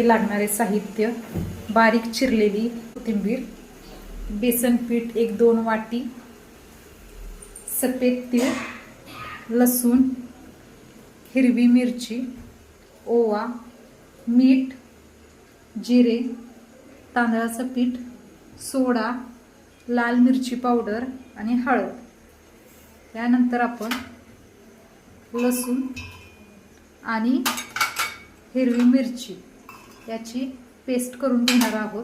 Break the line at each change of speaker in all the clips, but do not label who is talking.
यासाठी लागणारे साहित्य: बारीक चिरलेली कोथिंबीर, बेसन पीठ 1-2 वाटी, सफेद तीळ, लसूण, हिरवी मिरची, ओवा, मीठ, जिरे, तांदळाचं पीठ, सोडा, लाल मिरची पावडर आणि हळद. त्यानंतर आपण लसूण आणि हिरवी मिरची याची पेस्ट करून घेणार आहोत.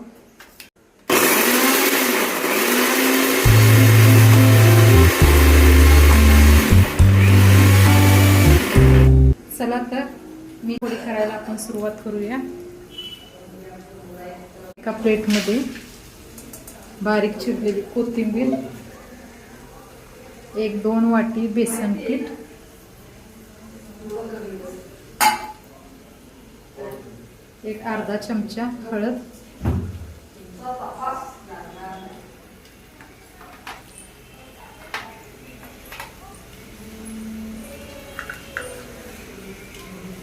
चला तर मी पोळी करायला आपण सुरुवात करूया. एका प्लेटमध्ये बारीक चिरलेली कोथिंबीर, 1-2 वाटी बेसन पीठ, एक अर्धा चमचा हळद,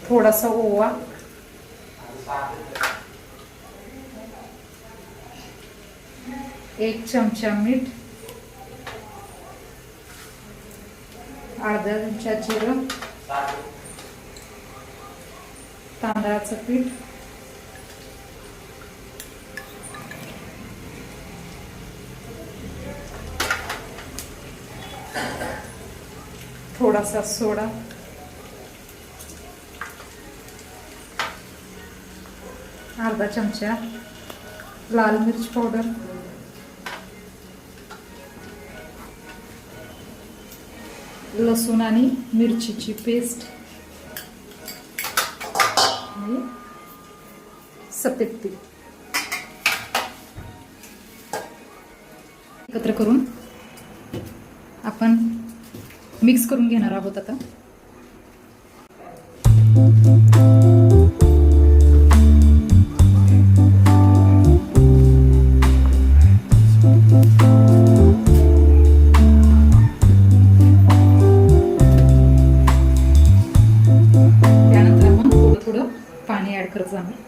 थोडासा ओवा, एक चमचा मीठ, अर्धा चमचा जिरं, तांदळाचं पीठ, थोडासा सोडा, अर्धा चमचा लाल मिर्च पावडर, लसूण आणि मिरचीची पेस्ट आणि सफेद तीळ एकत्र करून आपण मिक्स करून घेणार आहोत. आता त्यानंतर आपण थोडं पाणी ऍड करायचं आहे.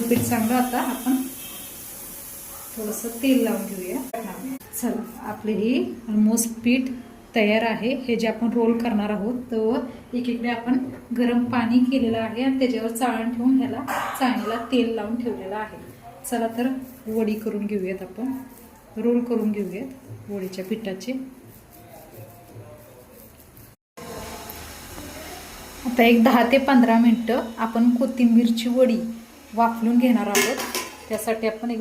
पीठ चांगलं. आता आपण थोडंसं तेल लावून घेऊया. चला, आपले हे ऑलमोस्ट पीठ तयार आहे. हे जे आपण रोल करणार आहोत तर एकीकडे आपण गरम पाणी केलेलं आहे आणि त्याच्यावर चाळण ठेवून ह्याला चाळणीला तेल लावून ठेवलेलं आहे. चला तर वडी करून घेऊयात. आपण रोल करून घेऊयात वडीच्या पिठाचे. आता एक 10 ते 15 मिनिटं आपण कोथिंबीरची वडी वाफलून घेणार आहोत. त्यासाठी आपण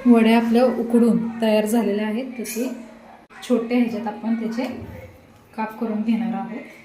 वड्या आपल्या उकडून तयार झालेल्या आहेत. तसे छोट्या ह्याच्यात आपण त्याचे काप करून घेणार आहोत.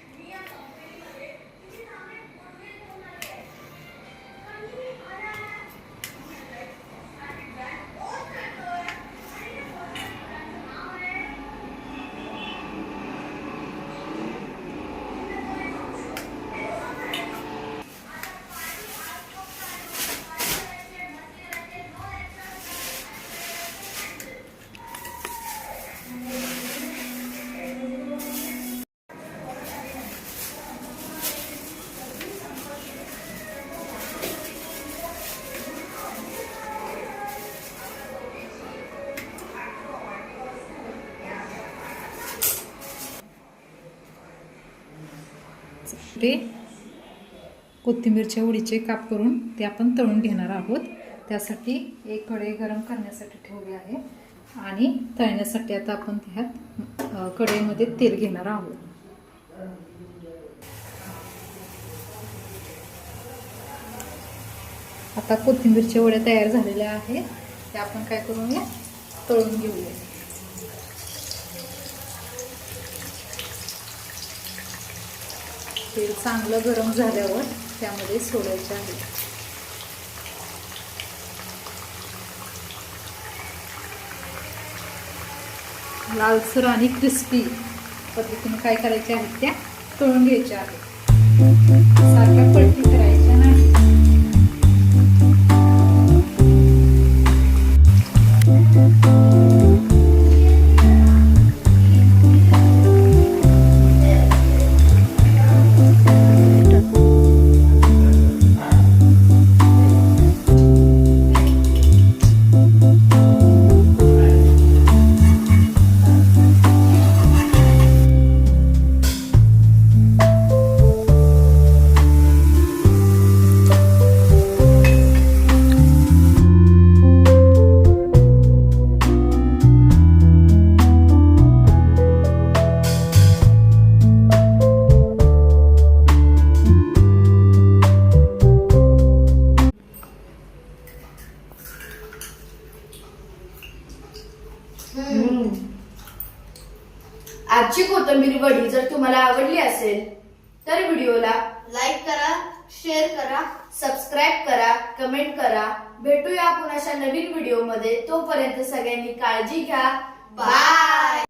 ते कोथिंबीरच्या वडीचे काप करून ते आपण तळून घेणार आहोत. त्यासाठी एक कढई गरम करण्यासाठी ठेवली आहे आणि तळण्यासाठी आता आपण त्यात कढईमध्ये तेल घेणार आहोत. आता कोथिंबीरच्या वड्या तयार झालेल्या आहेत. त्या आपण काय करूया, तळून घेऊया. तेल चांगलं गरम झाल्यावर त्यामध्ये सोडायचे आहे. लालसर आणि क्रिस्पी पद्धतीने काय करायचे आहेत त्या तळून घ्यायच्या आहेत. सारख्या पलटी करायच्या नाही.
आजची कोथिंबीर वडी जर तुम्हाला आवडली असेल तर व्हिडिओला लाईक करा, शेअर करा, सबस्क्राईब करा, कमेंट करा. भेटूया पुन्हा अशा नवीन व्हिडिओ मध्ये. तोपर्यंत सगळ्यांनी काळजी घ्या. बाय.